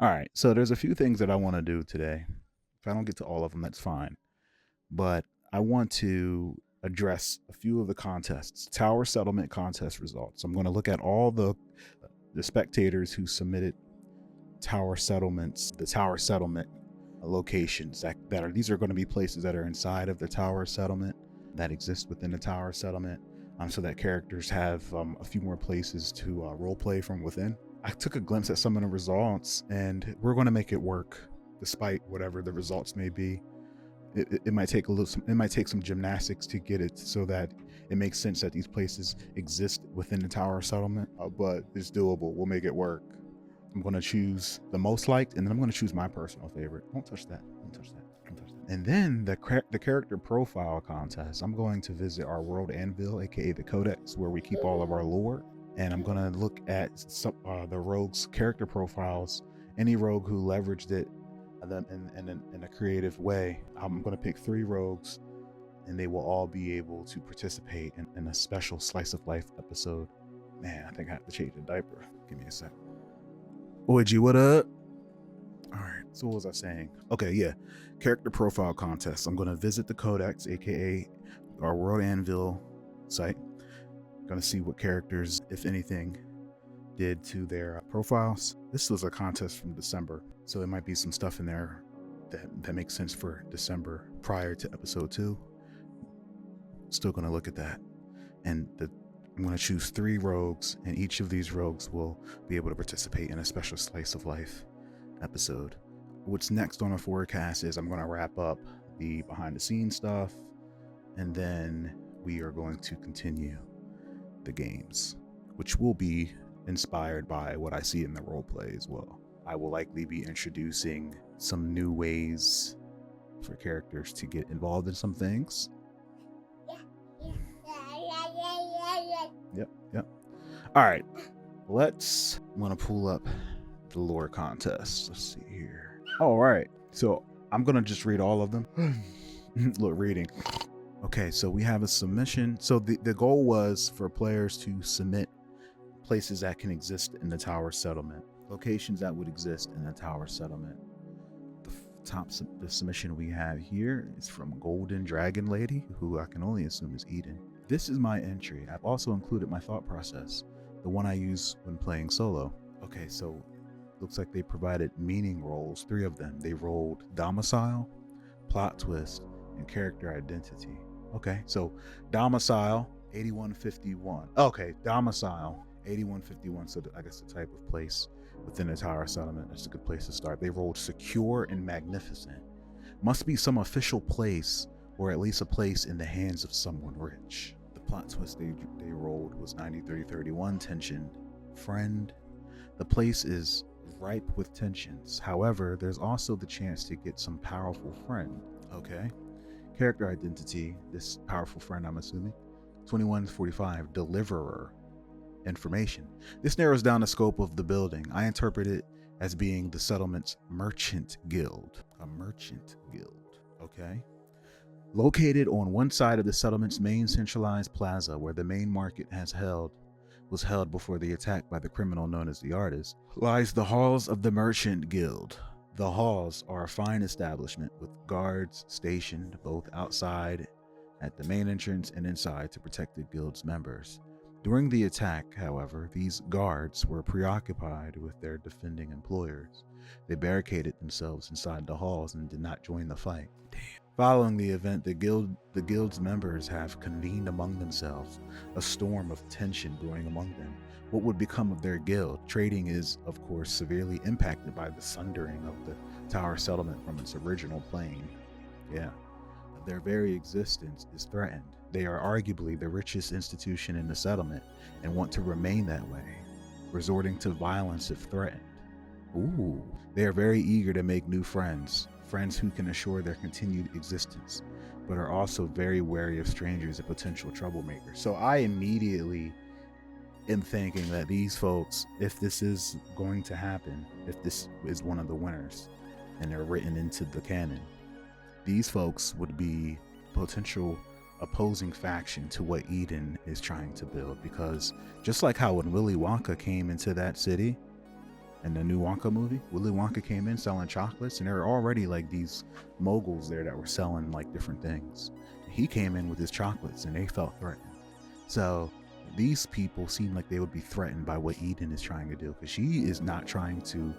All right, so there's a few things that I want to do today. If I don't get to all of them, that's fine. But I want to address a few of the contests, tower settlement contest results. I'm going to look at all the spectators who submitted tower settlements, the tower settlement locations that are these are going to be places that are inside of the tower settlement that exist within the tower settlement, so that characters have a few more places to role play from within. I took a glimpse at some of the results, and we're going to make it work despite whatever the results may be. It might take it might take some gymnastics to get it so that it makes sense that these places exist within the tower settlement, but it's doable. We'll make it work. I'm going to choose the most liked, and then I'm going to choose my personal favorite. Don't touch that. Don't touch that. Don't touch that. And then the character profile contest. I'm going to visit our world anvil, aka the codex, where we keep all of our lore. And I'm going to look at the rogues' character profiles. Any rogue who leveraged it in a creative way. I'm going to pick 3 rogues, and they will all be able to participate in a special slice of life episode. Man, I think I have to change the diaper. Give me a sec. OG, what up? All right, so what was I saying? Okay, yeah, character profile contest. I'm going to visit the codex, aka our world anvil site. I'm going to see what characters, if anything, did to their profiles. This was a contest from December, so it might be some stuff in there that makes sense for December prior to episode 2. Still going to look at that, and I'm going to choose 3 rogues, and each of these rogues will be able to participate in a special slice of life episode. What's next on our forecast is I'm going to wrap up the behind the scenes stuff, and then we are going to continue the games, which will be inspired by what I see in the roleplay as well. I will likely be introducing some new ways for characters to get involved in some things. Yep. All right, I'm gonna pull up the lore contest. Let's see here. All right, so I'm gonna just read all of them. Look, reading. Okay, so we have a submission. So the goal was for players to submit places that can exist in the tower settlement, locations that would exist in the tower settlement. The submission we have here is from Golden Dragon Lady, who I can only assume is Eden. This is my entry. I've also included my thought process, the one I use when playing solo. Okay, so looks like they provided meaning rolls, 3 of them. They rolled domicile, plot twist, and character identity. Okay, so domicile 8151. Okay, domicile 8151. So I guess the type of place within the tower settlement. That's a good place to start. They rolled secure and magnificent. Must be some official place, or at least a place in the hands of someone rich. The plot twist they rolled was 90-30-31, tension, friend. The place is ripe with tensions. However, there's also the chance to get some powerful friend. Okay. Character identity, this powerful friend, I'm assuming. 2145, deliverer. Information. This narrows down the scope of the building. I interpret it as being the settlement's merchant guild. A merchant guild. Okay. Located on one side of the settlement's main centralized plaza, where the main market was held before the attack by the criminal known as the Artist, lies the halls of the Merchant Guild. The halls are a fine establishment with guards stationed both outside at the main entrance and inside to protect the guild's members. During the attack, however, these guards were preoccupied with their defending employers. They barricaded themselves inside the halls and did not join the fight. Following the event, the guild's members have convened among themselves, a storm of tension brewing among them. What would become of their guild? Trading is, of course, severely impacted by the sundering of the tower settlement from its original plane. Yeah. Their very existence is threatened. They are arguably the richest institution in the settlement and want to remain that way, resorting to violence if threatened. Ooh. They are very eager to make new friends who can assure their continued existence, but are also very wary of strangers and potential troublemakers. So I immediately am thinking that these folks, if this is going to happen, if this is one of the winners and they're written into the canon, these folks would be potential opposing faction to what Eden is trying to build. Because just like how when Willy Wonka came into that city, in the new Wonka movie. Willy Wonka came in selling chocolates, and there were already like these moguls there that were selling like different things. He came in with his chocolates, and they felt threatened. So these people seem like they would be threatened by what Eden is trying to do, because she is not trying to,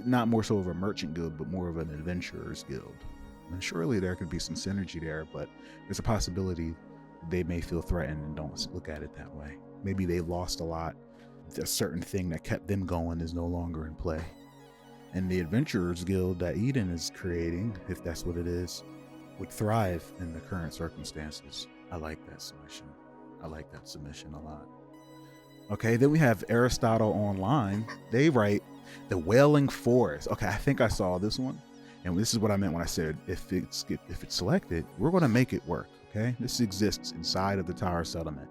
not more so of a merchant guild, but more of an adventurer's guild. And surely there could be some synergy there, but there's a possibility they may feel threatened and don't look at it that way. Maybe they lost a lot. A certain thing that kept them going is no longer in play. And the Adventurers Guild that Eden is creating, if that's what it is, would thrive in the current circumstances. I like that submission. I like that submission a lot. Okay, then we have Aristotle Online. They write the Wailing Forest. Okay, I think I saw this one. And this is what I meant when I said, if it's selected, we're going to make it work. Okay, this exists inside of the Tower Settlement.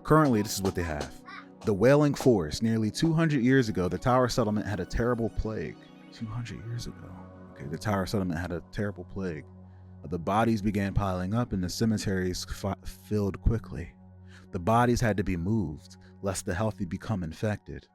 Currently, this is what they have. The Wailing Forest. Nearly 200 years ago, the Tower Settlement had a terrible plague. 200 years ago. Okay, the Tower Settlement had a terrible plague. The bodies began piling up and the cemeteries filled quickly. The bodies had to be moved, lest the healthy become infected.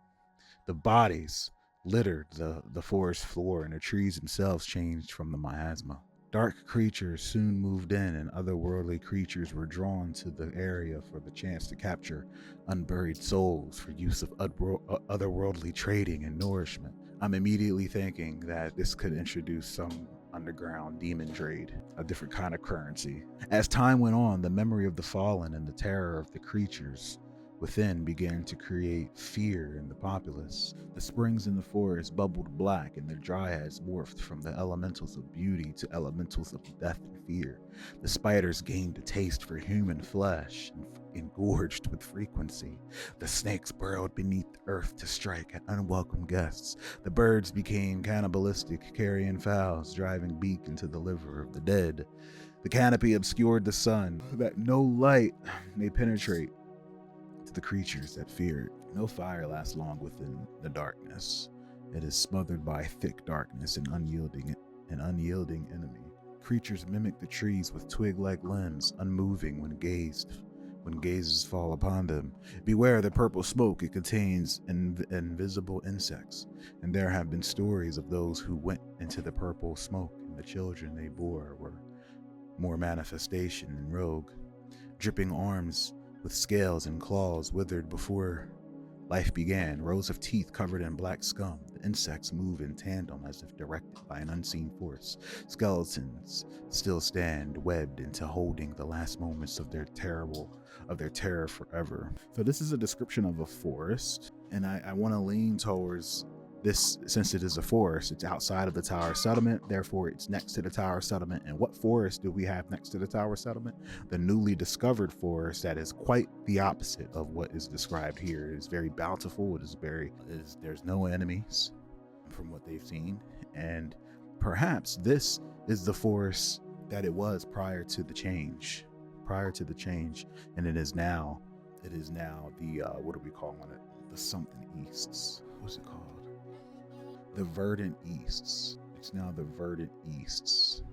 The bodies littered the forest floor, and the trees themselves changed from the miasma. Dark creatures soon moved in, and otherworldly creatures were drawn to the area for the chance to capture unburied souls for use of otherworldly trading and nourishment. I'm immediately thinking that this could introduce some underground demon trade, a different kind of currency. As time went on, the memory of the fallen and the terror of the creatures within began to create fear in the populace. The springs in the forest bubbled black, and the dryads morphed from the elementals of beauty to elementals of death and fear. The spiders gained a taste for human flesh and engorged with frequency. The snakes burrowed beneath the earth to strike at unwelcome guests. The birds became cannibalistic, carrion fowls, driving beak into the liver of the dead. The canopy obscured the sun, that no light may penetrate to the creatures that fear it. No fire lasts long within the darkness. It is smothered by thick darkness and unyielding enemy. Creatures mimic the trees with twig-like limbs, unmoving when gazes fall upon them. Beware the purple smoke, it contains invisible insects, and there have been stories of those who went into the purple smoke, and the children they bore were more manifestation than rogue. Dripping arms with scales and claws withered before life began, rows of teeth covered in black scum. The insects move in tandem as if directed by an unseen force. Skeletons still stand, webbed into holding the last moments of their terror forever. So this is a description of a forest, and I want to lean towards this. Since it is a forest, it's outside of the Tower Settlement, therefore it's next to the Tower Settlement. And what forest do we have next to the Tower Settlement? The newly discovered forest that is quite the opposite of what is described here. It is very bountiful. There's no enemies from what they've seen, and perhaps this is the forest that it was prior to the change, and it is now the what are we calling it? The something Easts. What's it called? The Verdant Easts. It's now the Verdant Easts.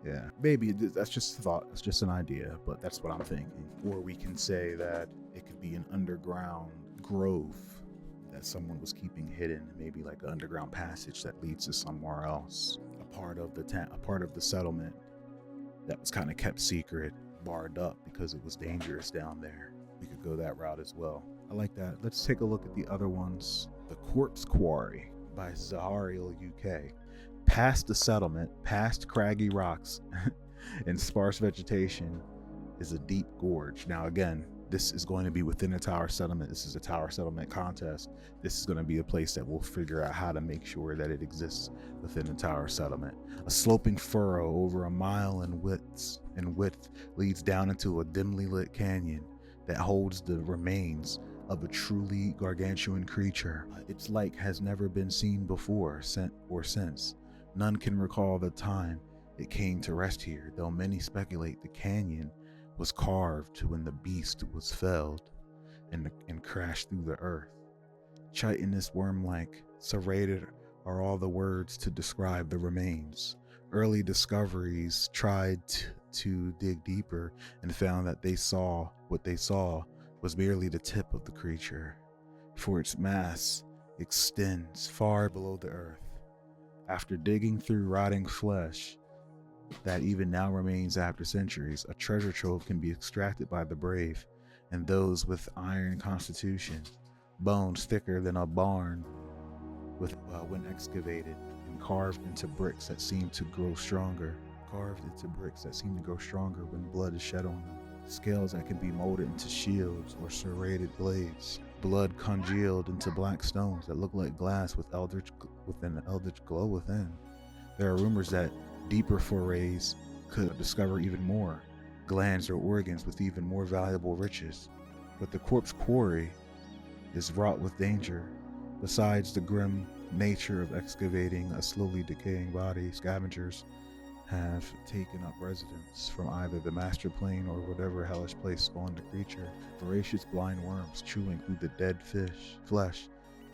Yeah, maybe that's just a thought. It's just an idea, but that's what I'm thinking. Or we can say that it could be an underground grove that someone was keeping hidden, maybe like an underground passage that leads to somewhere else. A part of the settlement that was kind of kept secret, barred up because it was dangerous down there. We could go that route as well. I like that. Let's take a look at the other ones. The Corpse Quarry by Zahariel UK. Past the settlement, past craggy rocks and sparse vegetation, is a deep gorge. Now again, this is going to be within the Tower Settlement. This is a Tower Settlement contest. This is going to be a place that we'll figure out how to make sure that it exists within the Tower Settlement. A sloping furrow over a mile in width leads down into a dimly lit canyon that holds the remains of a truly gargantuan creature. Its like has never been seen before, or since. None can recall the time it came to rest here, though many speculate the canyon was carved when the beast was felled and crashed through the earth. Chitinous worm-like, serrated are all the words to describe the remains. Early discoveries tried to dig deeper and found that what they saw was merely the tip of the creature. For its mass extends far below the earth. After digging through rotting flesh that even now remains after centuries, a treasure trove can be extracted by the brave and those with iron constitution, bones thicker than a barn when excavated and carved into bricks that seem to grow stronger. When blood is shed on them. Scales that can be molded into shields or serrated blades. Blood congealed into black stones that look like glass with an eldritch glow within. There are rumors that deeper forays could discover even more glands or organs with even more valuable riches. But the corpse quarry is wrought with danger. Besides the grim nature of excavating a slowly decaying body, scavengers have taken up residence from either the master plane or whatever hellish place spawned the creature. Voracious blind worms chewing through the dead flesh,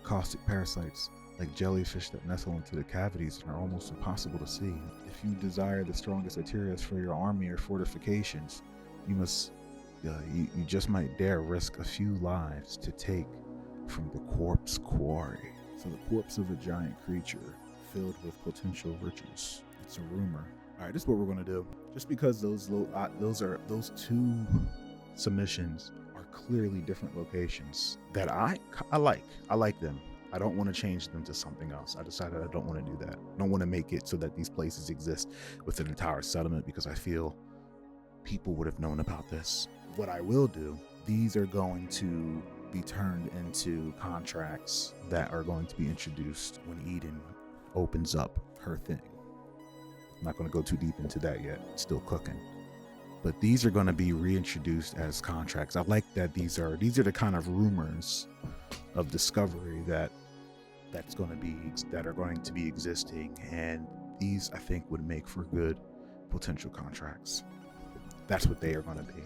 caustic parasites like jellyfish that nestle into the cavities and are almost impossible to see. If you desire the strongest materials for your army or fortifications, you just might dare risk a few lives to take from the corpse quarry. So the corpse of a giant creature filled with potential riches. It's a rumor. All right, this is what we're going to do. Just because those two submissions are clearly different locations that I like them. I don't want to change them to something else. I decided I don't want to do that. I don't want to make it so that these places exist with an entire settlement because I feel people would have known about this. What I will do, these are going to be turned into contracts that are going to be introduced when Eden opens up her thing. I'm not going to go too deep into that yet. It's still cooking. But these are going to be reintroduced as contracts. I like that these are the kind of rumors of discovery that are going to be existing, and these I think would make for good potential contracts. That's what they are going to be.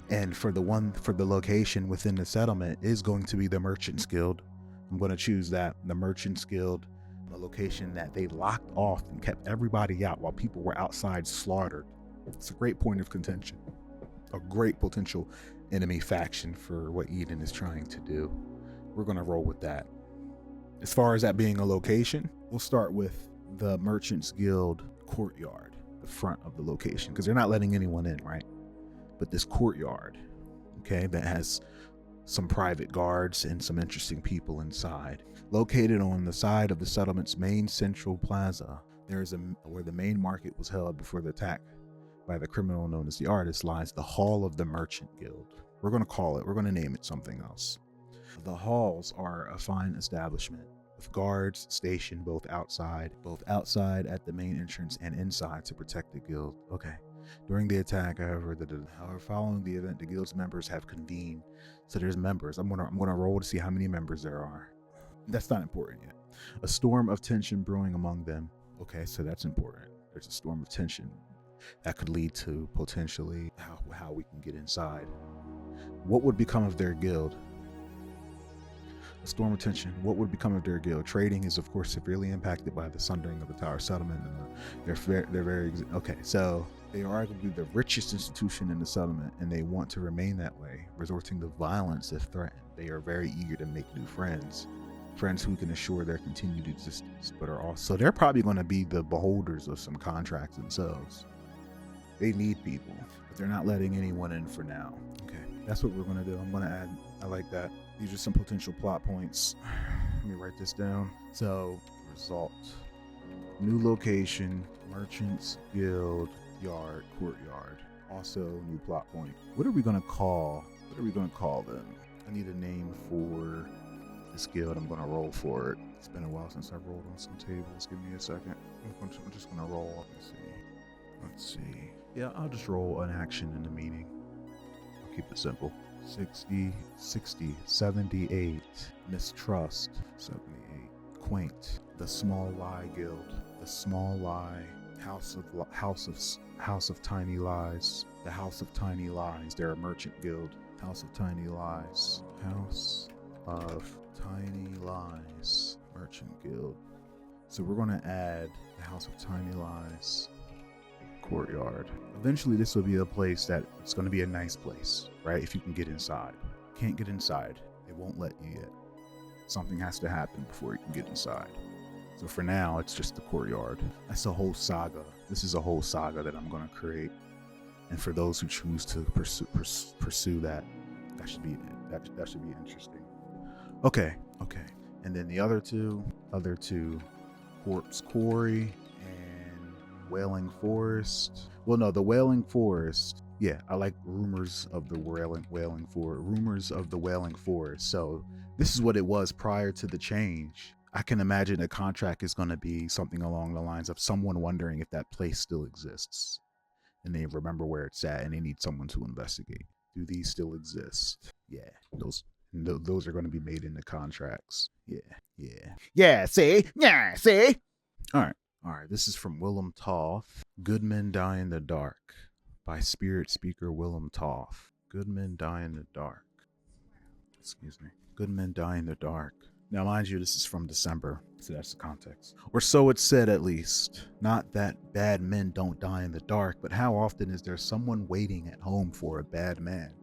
And for the location within the settlement is going to be the Merchants Guild. I'm going to choose that, the Merchants Guild, a location that they locked off and kept everybody out while people were outside slaughtered. It's a great point of contention, a great potential enemy faction for what Eden is trying to do. We're going to roll with that. As far as that being a location, we'll start with the Merchants Guild courtyard, the front of the location, because they're not letting anyone in, right? But this courtyard, okay, that has some private guards and some interesting people inside. Located on the side of the settlement's main central plaza, where the main market was held before the attack by the criminal known as the Artist, lies the Hall of the Merchant Guild. We're going to name it something else. The halls are a fine establishment with guards stationed both outside at the main entrance and inside to protect the guild. Okay. During the attack, however, following the event, the guild's members have convened. So there's members. I'm gonna roll to see how many members there are. That's not important yet. A storm of tension brewing among them. Okay, so that's important. There's a storm of tension that could lead to potentially how we can get inside. What would become of their guild? A storm of tension. What would become of their guild? Trading is, of course, severely impacted by the sundering of the Tower Settlement. And okay. So they are arguably the richest institution in the settlement, and they want to remain that way, resorting to violence if threatened. They are very eager to make new friends who can assure their continued existence, but are also they're probably going to be the beholders of some contracts themselves. They need people, but they're not letting anyone in for now. Okay, that's what we're going to do. I'm going to add. I like that. These are some potential plot points. Let me write this down. So, result. New location, Merchants Guild, yard, courtyard. Also, new plot point. What are we going to call them? I need a name for this guild. I'm going to roll for it. It's been a while since I've rolled on some tables. Give me a second. I'm just going to roll. Let's see. Yeah, I'll just roll an action in the meeting. I'll keep it simple. 60, 78, Mistrust, 78, Quaint, the Small Lie Guild, the Small Lie, House of Tiny Lies, the House of Tiny Lies, they're a merchant guild, House of Tiny Lies, House of Tiny Lies, Merchant Guild. So we're going to add the House of Tiny Lies courtyard. Eventually this will be a place that it's going to be a nice place, right? If you can get inside. Can't get inside, they won't let you yet. something has to happen before you can get inside. So for now, it's just the courtyard. That's a whole saga. This is a whole saga that I'm going to create. And for those who choose to pursue that, that should be interesting. Okay. And then the other two, Corpse Quarry and Wailing Forest. Well, no, the Wailing Forest. Yeah, I like Rumors of the Wailing Forest. So this is what it was prior to the change. I can imagine a contract is going to be something along the lines of someone wondering if that place still exists, and they remember where it's at, and they need someone to investigate. Do these still exist? Yeah, those are going to be made into contracts. Yeah. See. All right. This is from Willem Toth. Good Men Die in the Dark by Spirit Speaker Willem Toth. Good Men Die in the Dark. Excuse me. Good Men Die in the Dark. Now, mind you, this is from December, so that's the context. Or so it's said, at least. Not that bad men don't die in the dark, but how often is there someone waiting at home for a bad man?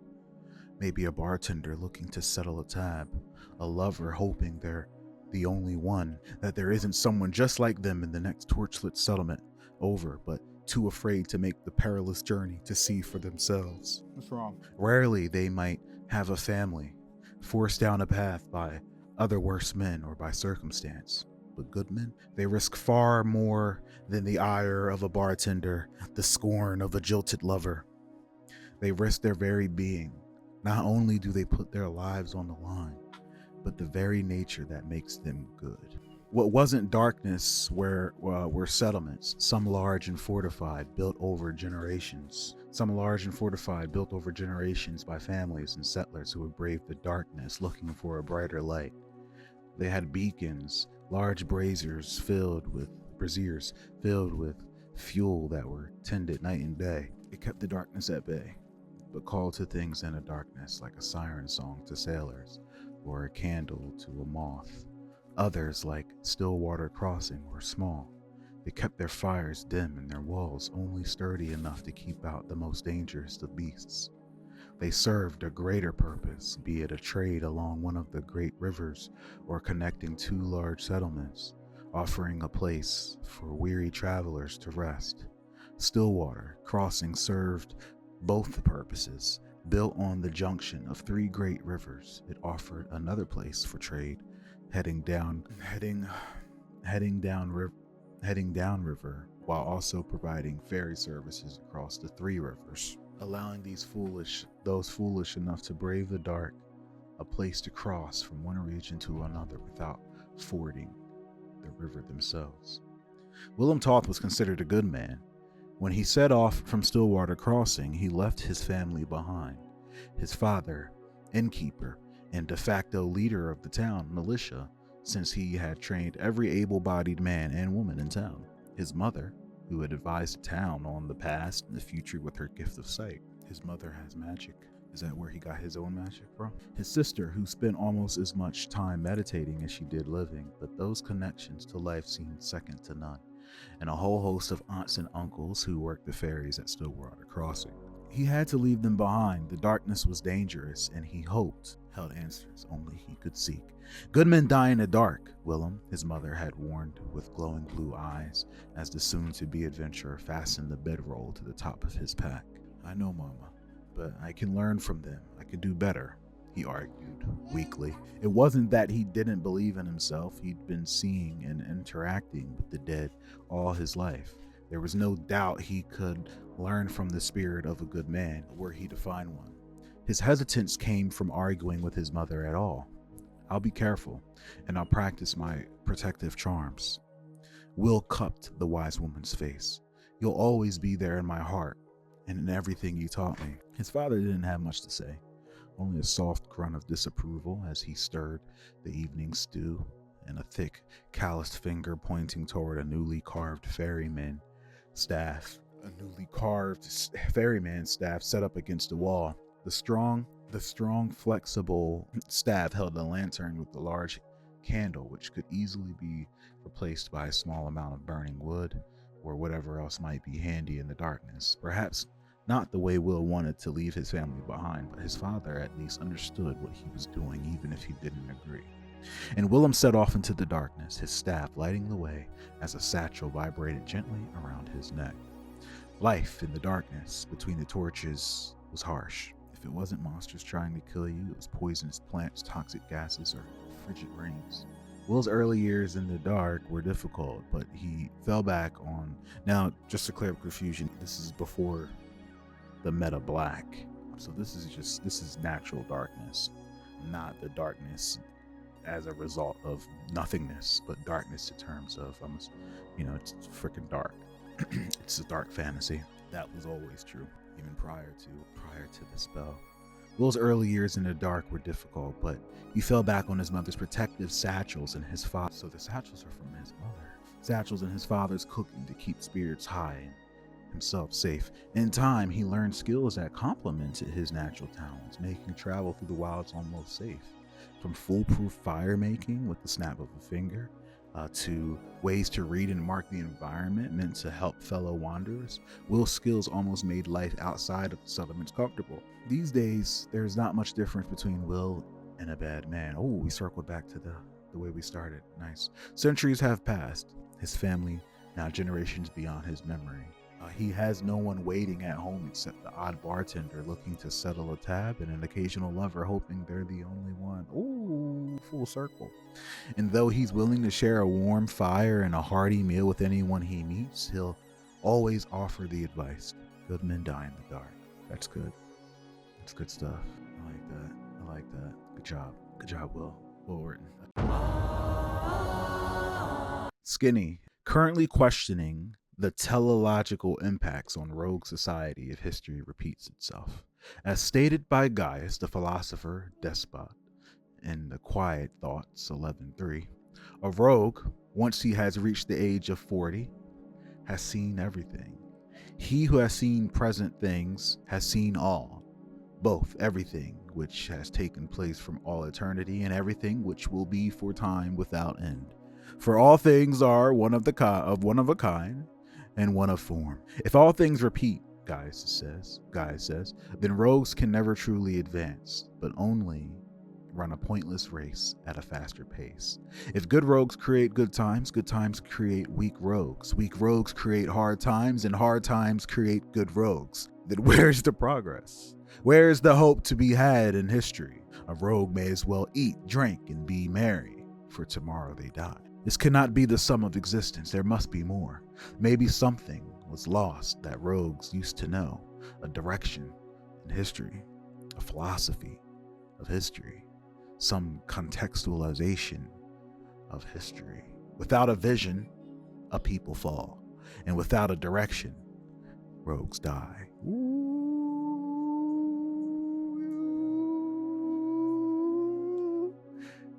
Maybe a bartender looking to settle a tab, a lover hoping they're the only one, that there isn't someone just like them in the next torchlit settlement over, but too afraid to make the perilous journey to see for themselves. What's wrong? Rarely they might have a family, forced down a path by other worse men or by circumstance. But good men, they risk far more than the ire of a bartender, the scorn of a jilted lover. They risk their very being. Not only do they put their lives on the line, but the very nature that makes them good. What wasn't darkness were settlements, some large and fortified, built over generations by families and settlers who had braved the darkness looking for a brighter light. They had beacons, large braziers filled with fuel that were tended night and day. It kept the darkness at bay, but called to things in the darkness like a siren song to sailors or a candle to a moth. Others, like Stillwater Crossing, were small. They kept their fires dim and their walls only sturdy enough to keep out the most dangerous of beasts. They served a greater purpose, be it a trade along one of the great rivers or connecting two large settlements, offering a place for weary travelers to rest. Stillwater Crossing served both the purposes. Built on the junction of three great rivers, it offered another place for trade, heading down river, while also providing ferry services across the three rivers, allowing those foolish enough to brave the dark, a place to cross from one region to another without fording the river themselves. Willem Toth was considered a good man. When he set off from Stillwater Crossing, he left his family behind. His father, innkeeper, and de facto leader of the town militia, since he had trained every able-bodied man and woman in town. His mother, who had advised the town on the past and the future with her gift of sight. His mother has magic. Is that where he got his own magic from? His sister, who spent almost as much time meditating as she did living, but those connections to life seemed second to none. And a whole host of aunts and uncles who worked the ferries at Stillwater Crossing. He had to leave them behind. The darkness was dangerous, and he held answers only he could seek. Good men die in the dark, Willem, his mother had warned with glowing blue eyes, as the soon-to-be adventurer fastened the bedroll to the top of his pack. I know, Mama, but I can learn from them. I can do better, he argued weakly. It wasn't that he didn't believe in himself. He'd been seeing and interacting with the dead all his life. There was no doubt he could learn from the spirit of a good man, were he to find one. His hesitance came from arguing with his mother at all. I'll be careful, and I'll practice my protective charms. Will cupped the wise woman's face. You'll always be there in my heart, and in everything you taught me. His father didn't have much to say, only a soft grunt of disapproval as he stirred the evening stew, and a thick, calloused finger pointing toward a newly carved ferryman staff set up against the wall. The strong, flexible staff held a lantern with a large candle, which could easily be replaced by a small amount of burning wood or whatever else might be handy in the darkness. Perhaps not the way Will wanted to leave his family behind, but his father at least understood what he was doing, even if he didn't agree. And Willem set off into the darkness, his staff lighting the way as a satchel vibrated gently around his neck. Life in the darkness between the torches was harsh. If it wasn't monsters trying to kill you, it was poisonous plants, toxic gases, or frigid rains. Will's early years in the dark were difficult, but he fell back on... Now, just to clear up confusion, this is before the meta black. So this is natural darkness, not the darkness as a result of nothingness, but darkness in terms of, it's freaking dark. It's a dark fantasy. That was always true, even prior to the spell. Will's early years in the dark were difficult, but he fell back on his mother's protective satchels and his father. So the satchels are from his mother. Satchels and his father's cooking to keep spirits high and himself safe. In time, he learned skills that complemented his natural talents, making travel through the wilds almost safe. From foolproof fire making with the snap of a finger, to ways to read and mark the environment meant to help fellow wanderers, Will's skills almost made life outside of the settlements comfortable. These days, there's not much difference between Will and a bad man. Oh, we circled back to the way we started. Nice. Centuries have passed. His family, now generations beyond his memory. He has no one waiting at home except the odd bartender looking to settle a tab and an occasional lover hoping they're the only one. Ooh, full circle. And though he's willing to share a warm fire and a hearty meal with anyone he meets, he'll always offer the advice. Good men die in the dark. That's good. That's good stuff. I like that. Good job. Good job, Will. Well written. Skinny, currently questioning the teleological impacts on rogue society if history repeats itself. As stated by Gaius, the philosopher despot, in the Quiet Thoughts 11.3, a rogue, once he has reached the age of 40, has seen everything. He who has seen present things has seen all, both everything which has taken place from all eternity and everything which will be for time without end. For all things are one of a kind, and one of form. If all things repeat, Gaius says, then rogues can never truly advance, but only run a pointless race at a faster pace. If good rogues create good times create weak rogues create hard times, and hard times create good rogues. Then where's the progress? Where's the hope to be had in history? A rogue may as well eat, drink, and be merry, for tomorrow they die. This cannot be the sum of existence. There must be more. Maybe something was lost that rogues used to know, a direction in history, a philosophy of history, some contextualization of history. Without a vision, a people fall, and without a direction, rogues die.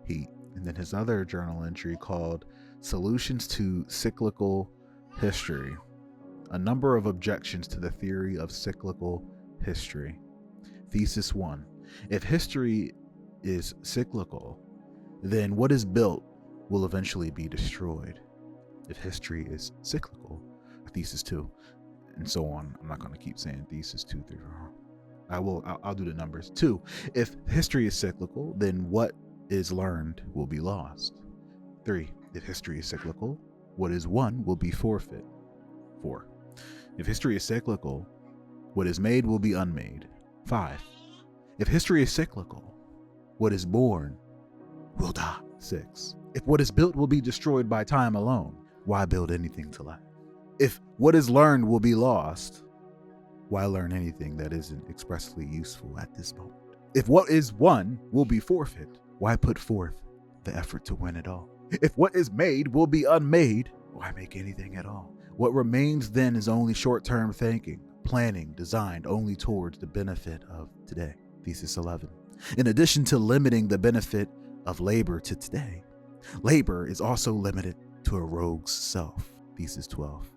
Heat. And then his other journal entry called Solutions to Cyclical History. A number of objections to the theory of cyclical history. Thesis 1. If history is cyclical, then what is built will eventually be destroyed. If history is cyclical, thesis 2, and so on. I'm not going to keep saying thesis 2, 3, 4. I'll do the numbers. 2. If history is cyclical, then what is learned will be lost. 3. If history is cyclical, what is won will be forfeit. 4. If history is cyclical, what is made will be unmade. 5. If history is cyclical, what is born will die. 6. If what is built will be destroyed by time alone, why build anything to last? If what is learned will be lost, why learn anything that isn't expressly useful at this moment? If what is won will be forfeit, why put forth the effort to win it all? If what is made will be unmade, why make anything at all? What remains then is only short-term thinking, planning designed only towards the benefit of today. Thesis 11. In addition to limiting the benefit of labor to today, labor is also limited to a rogue's self. Thesis 12.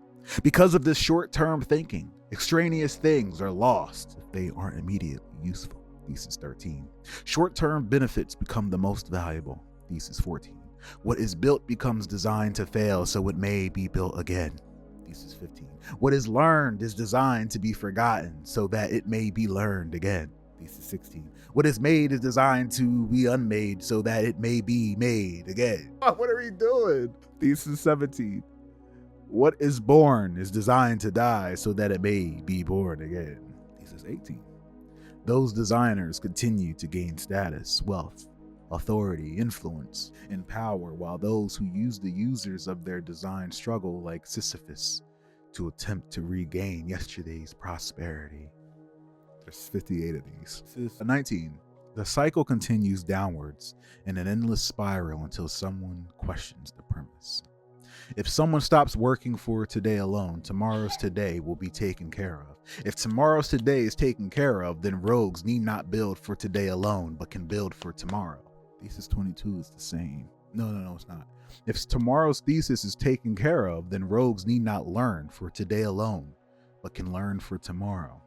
Because of this short-term thinking, extraneous things are lost if they aren't immediately useful. Thesis 13. Short-term benefits become the most valuable. Thesis 14. What is built becomes designed to fail, so it may be built again. Thesis 15. What is learned is designed to be forgotten, so that it may be learned again. Thesis 16. What is made is designed to be unmade so that it may be made again. What are we doing? Thesis 17. What is born is designed to die so that it may be born again. Thesis 18. Those designers continue to gain status, wealth, authority, influence, and power, while those who use the users of their design struggle like Sisyphus to attempt to regain yesterday's prosperity. There's 58 of these. 19. The cycle continues downwards in an endless spiral until someone questions the premise. If someone stops working for today alone, tomorrow's today will be taken care of. If tomorrow's today is taken care of, then rogues need not build for today alone, but can build for tomorrow. Thesis 22 is the same. No, it's not. If tomorrow's thesis is taken care of, then rogues need not learn for today alone, but can learn for tomorrow.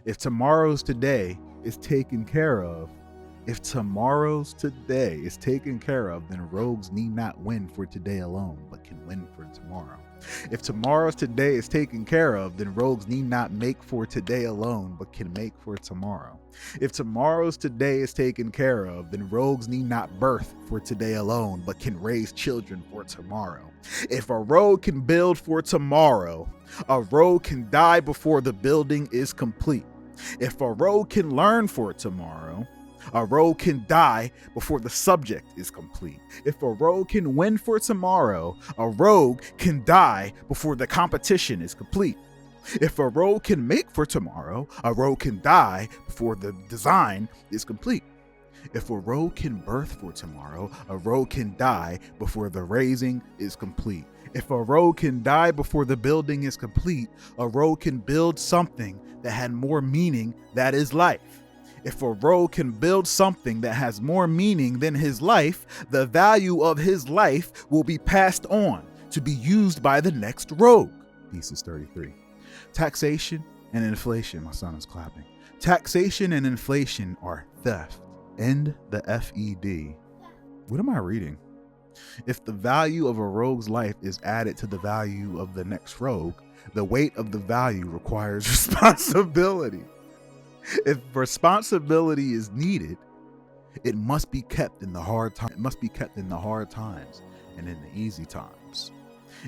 If tomorrow's today is taken care of, then rogues need not win for today alone, but can win for tomorrow. If tomorrow's today is taken care of, then rogues need not make for today alone, but can make for tomorrow. If tomorrow's today is taken care of, then rogues need not birth for today alone, but can raise children for tomorrow. If a rogue can build for tomorrow, a rogue can die before the building is complete. If a rogue can learn for tomorrow, a rogue can die before the subject is complete. If a rogue can win for tomorrow, a rogue can die before the competition is complete. If a rogue can make for tomorrow, a rogue can die before the design is complete. If a rogue can birth for tomorrow, a rogue can die before the raising is complete. If a rogue can die before the building is complete, a rogue can build something that had more meaning, that is life. If a rogue can build something that has more meaning than his life, the value of his life will be passed on to be used by the next rogue. Thesis 33. Taxation and inflation. My son is clapping. Taxation and inflation are theft. End the FED. What am I reading? If the value of a rogue's life is added to the value of the next rogue, the weight of the value requires responsibility. If responsibility is needed, it must be kept in the hard times. It must be kept in the hard times and in the easy times.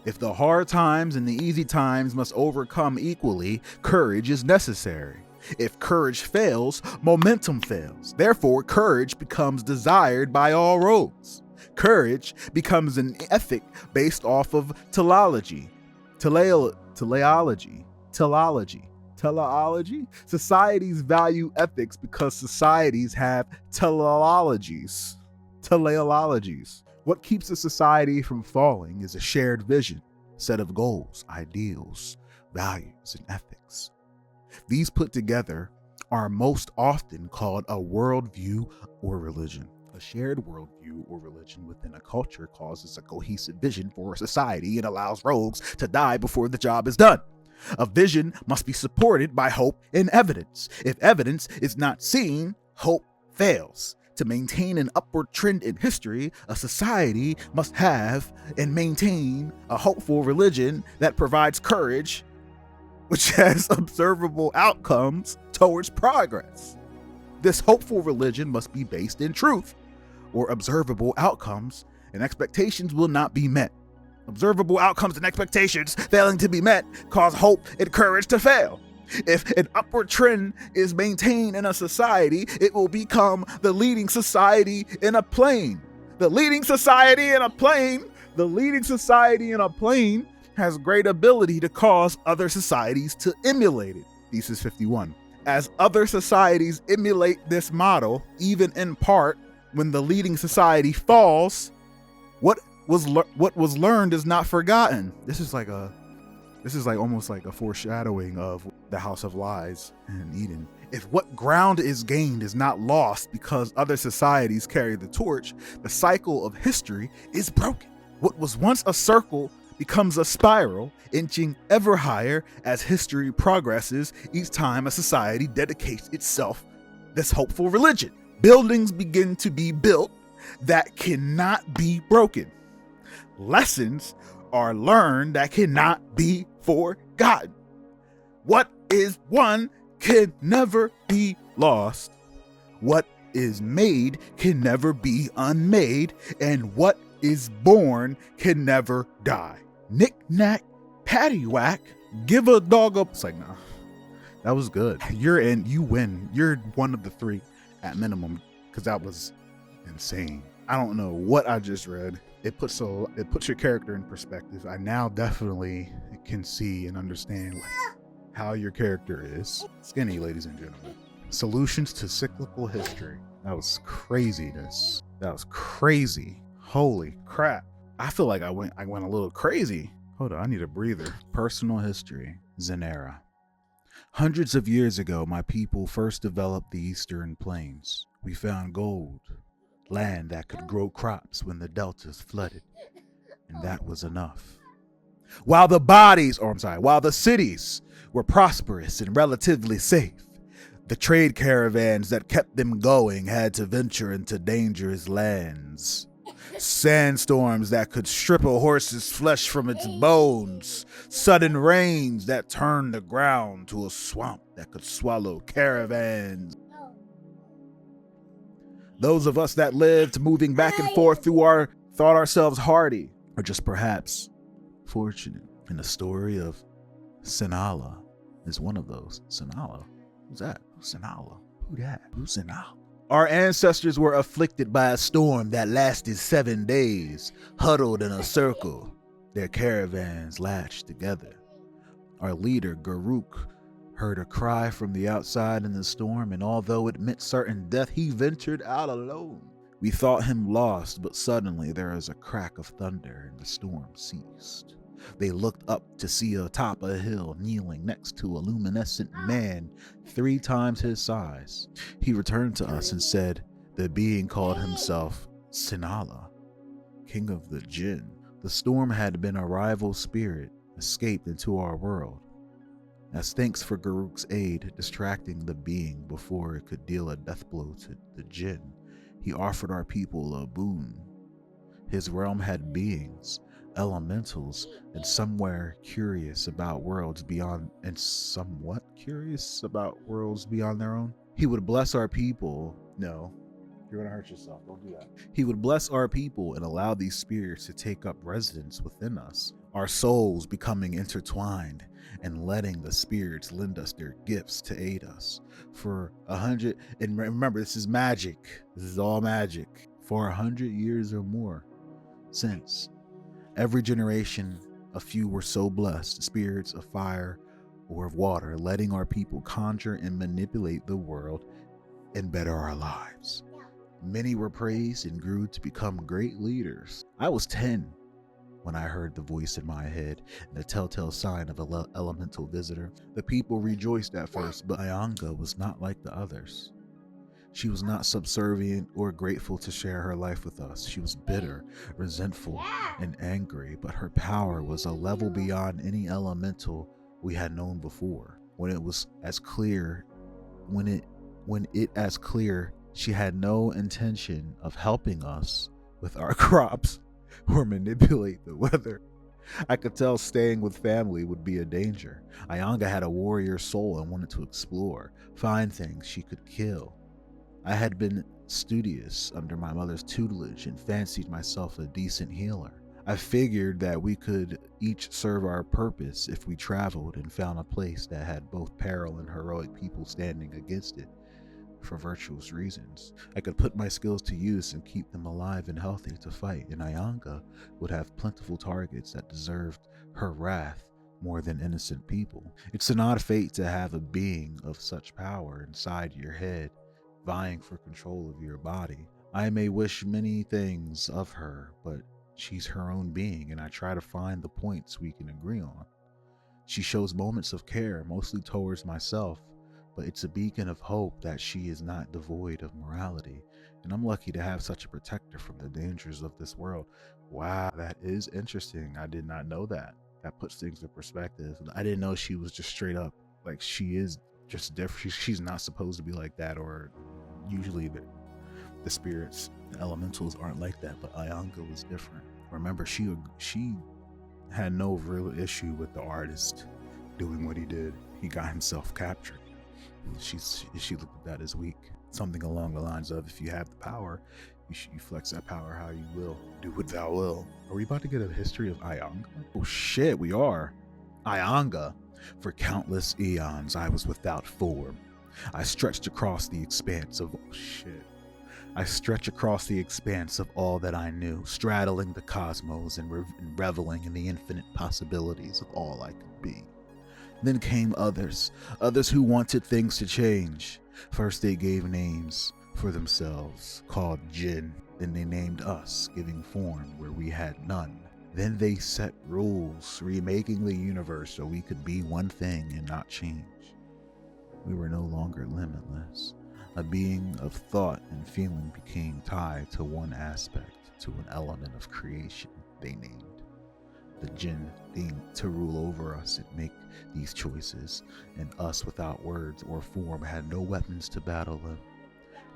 If the hard times and the easy times must overcome equally, courage is necessary. If courage fails, momentum fails. Therefore, courage becomes desired by all rogues. Courage becomes an ethic based off of teleology. Societies value ethics because societies have teleologies. What keeps a society from falling is a shared vision, set of goals, ideals, values, and ethics. These put together are most often called a worldview or religion. A shared worldview or religion within a culture causes a cohesive vision for a society and allows rogues to die before the job is done. A vision must be supported by hope and evidence. If evidence is not seen, hope fails. To maintain an upward trend in history, a society must have and maintain a hopeful religion that provides courage, which has observable outcomes towards progress. This hopeful religion must be based in truth, or observable outcomes and expectations will not be met. Observable outcomes and expectations failing to be met cause hope and courage to fail. If an upward trend is maintained in a society, it will become the leading society in a plane. The leading society in a plane has great ability to cause other societies to emulate it. Thesis 51. As other societies emulate this model, even in part, when the leading society falls, what was learned is not forgotten. This is almost like a foreshadowing of the House of Lies in Eden. If what ground is gained is not lost because other societies carry the torch, the cycle of history is broken. What was once a circle becomes a spiral, inching ever higher as history progresses each time a society dedicates itself this hopeful religion. Buildings begin to be built that cannot be broken. Lessons are learned that cannot be forgotten. What is won can never be lost. What is made can never be unmade, and what is born can never die. Knick-knack, paddywhack, give a dog up. It's like, nah, that was good. You're in, you win. You're one of the three at minimum, because that was insane. I don't know what I just read. It puts your character in perspective. I now definitely can see and understand how your character is. Skinny, ladies and gentlemen. Solutions to cyclical history. That was craziness. That was crazy. Holy crap. I feel like I went a little crazy. Hold on, I need a breather. Personal history. Zenera. Hundreds of years ago, my people first developed the Eastern Plains. We found gold, land that could grow crops when the deltas flooded, and that was enough. While the cities were prosperous and relatively safe, the trade caravans that kept them going had to venture into dangerous lands. Sandstorms that could strip a horse's flesh from its bones, sudden rains that turned the ground to a swamp that could swallow caravans. Those of us that lived moving back and forth thought ourselves hardy, or just perhaps fortunate. And the story of Sinala is one of those. Sinala? Who's that? Who's Sinala? Who that? Who's Sinala? Our ancestors were afflicted by a storm that lasted 7 days, huddled in a circle, their caravans latched together. Our leader, Garuk, heard a cry from the outside in the storm, and although it meant certain death, he ventured out alone. We thought him lost, but suddenly there was a crack of thunder and the storm ceased. They looked up to see atop a hill, kneeling next to a luminescent man 3 times his size. He returned to us and said the being called himself Sinala, king of the Jinn. The storm had been a rival spirit, escaped into our world. As thanks for Garuk's aid, distracting the being before it could deal a death blow to the Jinn, he offered our people a boon. His realm had beings, elementals, and somewhat curious about worlds beyond their own. He would bless our people. No, you're gonna hurt yourself. Don't do that. He would bless our people and allow these spirits to take up residence within us, our souls becoming intertwined and letting the spirits lend us their gifts to aid us. For 100, and remember, this is magic. This is all magic. For 100 years or more since, every generation, a few were so blessed, spirits of fire or of water, letting our people conjure and manipulate the world and better our lives. Many were praised and grew to become great leaders. I was 10 when I heard the voice in my head and the telltale sign of an elemental visitor. The people rejoiced at first, but Ayanga was not like the others. She was not subservient or grateful to share her life with us. She was bitter, resentful, and angry, but her power was a level beyond any elemental we had known before. When it as clear, she had no intention of helping us with our crops or manipulate the weather. I could tell staying with family would be a danger. Ayanga had a warrior soul and wanted to explore, find things she could kill. I had been studious under my mother's tutelage and fancied myself a decent healer. I figured that we could each serve our purpose if we traveled and found a place that had both peril and heroic people standing against it for virtuous reasons. I could put my skills to use and keep them alive and healthy to fight, and Ayanga would have plentiful targets that deserved her wrath more than innocent people. It's an odd fate to have a being of such power inside your head, vying for control of your body. I may wish many things of her, but she's her own being, and I try to find the points we can agree on. She shows moments of care, mostly towards myself, but it's a beacon of hope that she is not devoid of morality, and I'm lucky to have such a protector from the dangers of this world. Wow, that is interesting. I did not know that. That puts things in perspective. I didn't know she was just straight up, like, she is just different. She's not supposed to be like that, or usually the spirits, the elementals aren't like that, but Ayanga was different. Remember, she had no real issue with the artist doing what he did. He got himself captured. She looked at that as weak. Something along the lines of, if you have the power, you flex that power how you will. Do what thou will. Are we about to get a history of Ayanga? Oh shit, we are. Ayanga. For countless eons I was without form. I stretched across the expanse of I stretch across the expanse of all that I knew, straddling the cosmos and reveling in the infinite possibilities of all I could be. Then came others who wanted things to change. First they gave names for themselves, called Jinn. Then they named us, giving form where we had none. Then they set rules, remaking the universe so we could be one thing and not change. We were no longer limitless. A being of thought and feeling became tied to one aspect, to an element of creation they named. The Jinn deemed to rule over us and make these choices, and us without words or form had no weapons to battle them.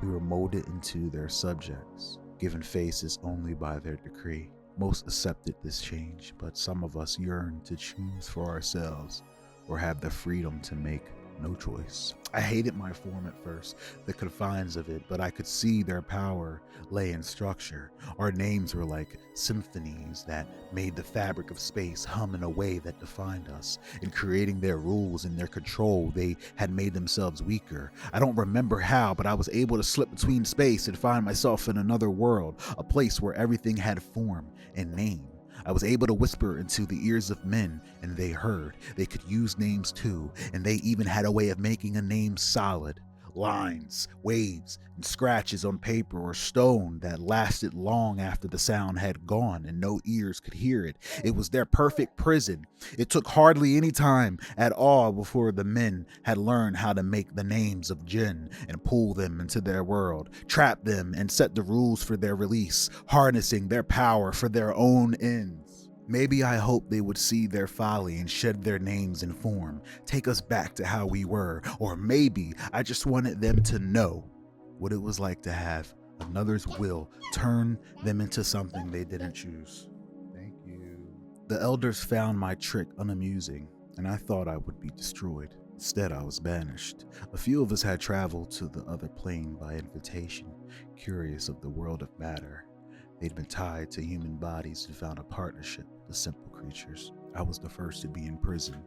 We were molded into their subjects, given faces only by their decree. Most accepted this change, but some of us yearned to choose for ourselves or have the freedom to make no choice. I hated my form at first, the confines of it, but I could see their power lay in structure. Our names were like symphonies that made the fabric of space hum in a way that defined us. In creating their rules and their control, they had made themselves weaker. I don't remember how, but I was able to slip between space and find myself in another world, a place where everything had form and name. I was able to whisper into the ears of men, and they heard. They could use names too, and they even had a way of making a name solid. Lines, waves, and scratches on paper or stone that lasted long after the sound had gone and no ears could hear it. It was their perfect prison. It took hardly any time at all before the men had learned how to make the names of Jinn and pull them into their world, trap them and set the rules for their release, harnessing their power for their own ends. Maybe I hoped they would see their folly and shed their names and form, take us back to how we were, or maybe I just wanted them to know what it was like to have another's will turn them into something they didn't choose. Thank you. The elders found my trick unamusing, and I thought I would be destroyed. Instead, I was banished. A few of us had traveled to the other plane by invitation, curious of the world of matter. They'd been tied to human bodies and found a partnership with the simple creatures. I was the first to be in prison,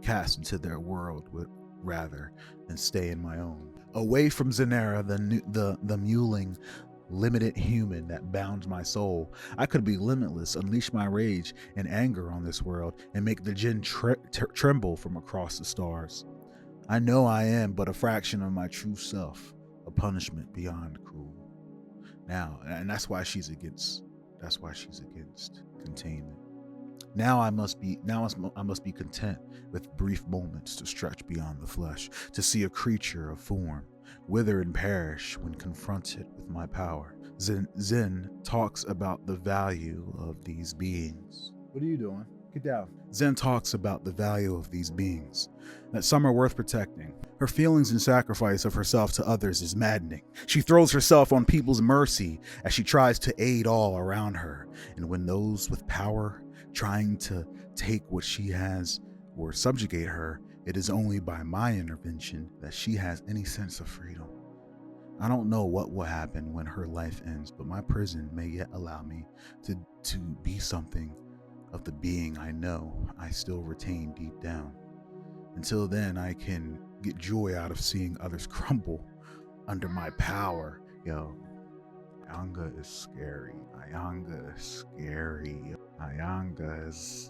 cast into their world rather than stay in my own. Away from Zanera, the mewling, limited human that bound my soul, I could be limitless, unleash my rage and anger on this world, and make the Jinn tremble from across the stars. I know I am but a fraction of my true self, a punishment beyond cruel. Now, and that's why she's against containment. Now I must be content with brief moments to stretch beyond the flesh, to see a creature of form wither and perish when confronted with my power. Zen talks about the value of these beings. What are you doing? Get down. Zen talks about the value of these beings, that some are worth protecting. Her feelings and sacrifice of herself to others is maddening. She throws herself on people's mercy as she tries to aid all around her. And when those with power trying to take what she has or subjugate her, it is only by my intervention that she has any sense of freedom. I don't know what will happen when her life ends, but my prison may yet allow me to be something of the being I know I still retain deep down. Until then, I can get joy out of seeing others crumble under my power. Yo, Ayanga is scary. Ayanga is scary. Ayanga is